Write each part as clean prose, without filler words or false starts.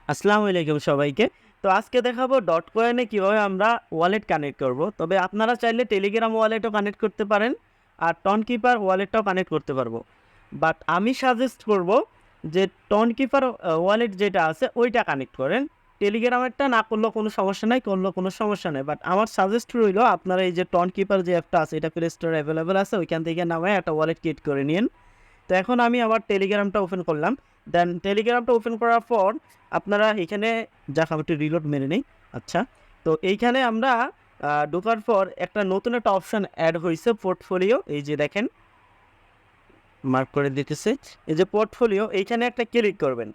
আসসালামু আলাইকুম সবাইকে। তো আজকে দেখাবো ডট কয়েনে কিভাবে আমরা ওয়ালেট কানেক্ট করব। তবে আপনারা চাইলে টেলিগ্রাম ওয়ালেটও কানেক্ট করতে পারেন আর টনকিপার ওয়ালেটটাও কানেক্ট করতে পারবো। বাট আমি সাজেস্ট করব যে টনকিপার ওয়ালেট যেটা আছে ওইটা কানেক্ট করেন। টেলিগ্রামেরটা না করলেও কোনো সমস্যা নাই, করলেও কোনো সমস্যা নেই। বাট আমার সাজেস্ট রইলো আপনারা এই যে টনকিপার যে অ্যাপটা আছে এটা প্লে স্টোরে অ্যাভেলেবেল আছে, ওইখান থেকে নামায় একটা ওয়ালেট ক্রিয়েট করে নিন। তো এখন আমি আবার টেলিগ্রামটা ওপেন করলাম। দেন টেলিগ্রামটা ওপেন করার পর আপনারা এখানে আমি একটু রিলোড মেরে নেই। আচ্ছা, তো এইখানে আমরা ঢোকার পর একটা নতুন একটা অপশান অ্যাড হয়েছে পোর্টফোলিও। এই যে দেখেন মার্ক করে দিতেছে, এই যে পোর্টফোলিও, এইখানে একটা ক্লিক করবেন।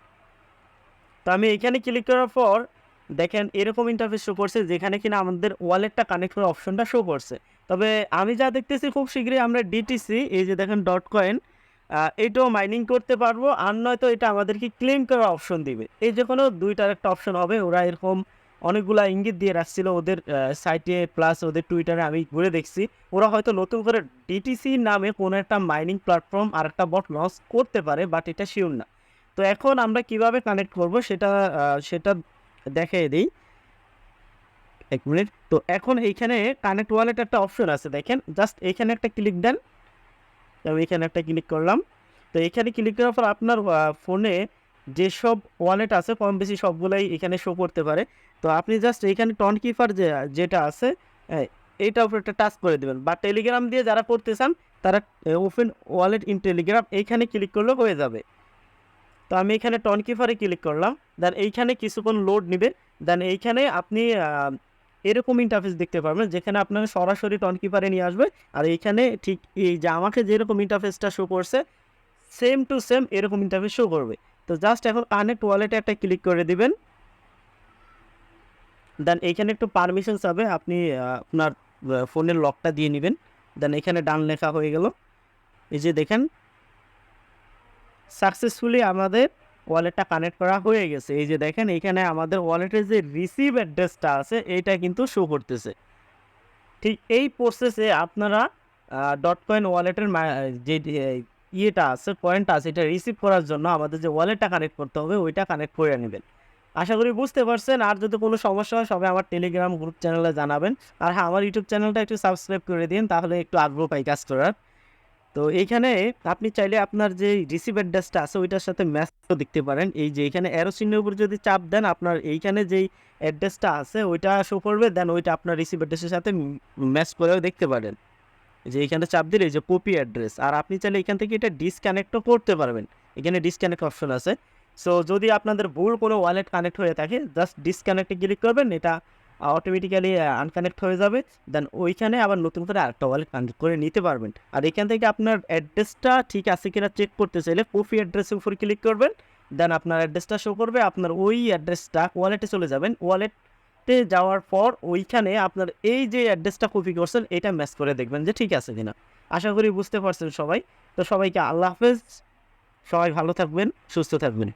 তো আমি এইখানে ক্লিক করার পর দেখেন এরকম ইন্টারফেস শো করছে যেখানে কিনা আমাদের ওয়ালেটটা কানেক্ট করার অপশনটা শো করছে। তবে আমি যা দেখতেছি খুব শীঘ্রই আমরা ডিটিসি, এই যে দেখেন ডট কয়েন, এটাও মাইনিং করতে পারবো। আর নয়তো এটা আমাদেরকে ক্লেম করার অপশন দিবে। এই যে কোনো দুইটার একটা অপশন হবে। ওরা এরকম অনেকগুলা ইঙ্গিত দিয়ে রাখছিল ওদের সাইটে প্লাস ওদের টুইটারে আমি ঘুরে দেখছি। ওরা হয়তো নতুন করে ডিটিসি নামে কোনো একটা মাইনিং প্ল্যাটফর্ম আর একটা বট লঞ্চ করতে পারে, বাট এটা শিওর না। তো এখন আমরা কিভাবে কানেক্ট করব সেটা দেখিয়ে দিই। এক মিনিট। তো এখন এইখানে কানেক্ট ওয়ালেট একটা অপশন আছে, দেখেন জাস্ট এইখানে একটা ক্লিক দেন। আমি এখানে একটা ক্লিক করলাম। তো এখানে ক্লিক করার পর আপনার ফোনে যেসব ওয়ালেট আছে কম বেশি সবগুলাই এখানে শো করতে পারে। তো আপনি জাস্ট এইখানে টনকিপার যেটা আছে এইটার উপর একটা টাচ করে দেবেন। বা টেলিগ্রাম দিয়ে যারা করতে চান তারা ওপেন ওয়ালেট ইন টেলিগ্রাম এইখানে ক্লিক করলেও হয়ে যাবে। তো আমি এখানে টনকিপারে ক্লিক করলাম। দেন এইখানে কিছুক্ষণ লোড নেবে। দেন এইখানে আপনি এরকম ইন্টারফেস দেখতে পারবেন যেখানে আপনার সরাসরি টনকিপারে নিয়ে আসবে। আর এইখানে ঠিক এই যে আমাকে যেরকম ইন্টারফেসটা শো করছে সেম টু সেম এরকম ইন্টারফেস শো করবে। তো জাস্ট এখন কানেক্ট ওয়ালেটে একটা ক্লিক করে দিবেন। দেন এইখানে একটু পারমিশন চাবে, আপনি আপনার ফোনের লকটা দিয়ে নেবেন। দেন এখানে ডান লেখা হয়ে গেল। এই যে দেখেন সাকসেসফুলি আমাদের ওয়ালেটটা কানেক্ট করা হয়ে গেছে। এই যে দেখেন এইখানে আমাদের ওয়ালেটের যে রিসিভ অ্যাড্রেসটা আছে এইটা কিন্তু শো করতেছে। ঠিক এই প্রসেসে আপনারা ডট কয়েন ওয়ালেটের যে ইয়েটা আছে, পয়েন্টটা আছে, এটা রিসিভ করার জন্য আমাদের যে ওয়ালেটটা কানেক্ট করতে হবে ওইটা কানেক্ট করে নেবেন। আশা করি বুঝতে পারছেন। আর যদি কোনো সমস্যা হয় সবাই আমার টেলিগ্রাম গ্রুপ চ্যানেলে জানাবেন। আর হ্যাঁ, আমার ইউটিউব চ্যানেলটা একটু সাবস্ক্রাইব করে দিন, তাহলে একটু আগ্রহ পাই কাজ করার। তো এইখানে আপনি চাইলে আপনার যে রিসিভ অ্যাড্রেসটা আছে ওইটার সাথে ম্যাচও দেখতে পারেন। এই যে এখানে অ্যারো চিহ্নের উপর যদি চাপ দেন আপনার এইখানে যেই অ্যাড্রেসটা আছে ওইটা শো করবে। দেন ওইটা আপনার রিসিভ অ্যাড্রেসের সাথে ম্যাচ করেও দেখতে পারেন। যে এইখানে চাপ দিলে এই যে কপি অ্যাড্রেস, আর আপনি চাইলে এখান থেকে এটা ডিসকানেক্টও করতে পারবেন। এখানে ডিসকানেক্ট অপশন আছে। সো যদি আপনাদের ভুল কোনো ওয়ালেট কানেক্ট হয়ে থাকে জাস্ট ডিসকানেক্টে ক্লিক করবেন, এটা অটোমেটিক্যালি আনকানেক্ট হয়ে যাবে। দেন ওইখানে আবার নতুন করে আরেকটা ওয়ালেট কানেক্ট করে নিতে পারবেন। আর এখান থেকে আপনার অ্যাড্রেসটা ঠিক আছে কিনা চেক করতে চাইলে কপি অ্যাড্রেসের উপর ক্লিক করবেন। দেন আপনার অ্যাড্রেসটা শো করবে, আপনার ওই অ্যাড্রেসটা ওয়ালেটে চলে যাবেন। ওয়ালেটে যাওয়ার পর ওইখানে আপনার এই যে অ্যাড্রেসটা কপি করছেন এটা ম্যাচ করে দেখবেন যে ঠিক আছে কিনা। আশা করি বুঝতে পারছেন সবাই। তো সবাইকে আল্লাহ হাফেজ, সবাই ভালো থাকবেন, সুস্থ থাকবেন।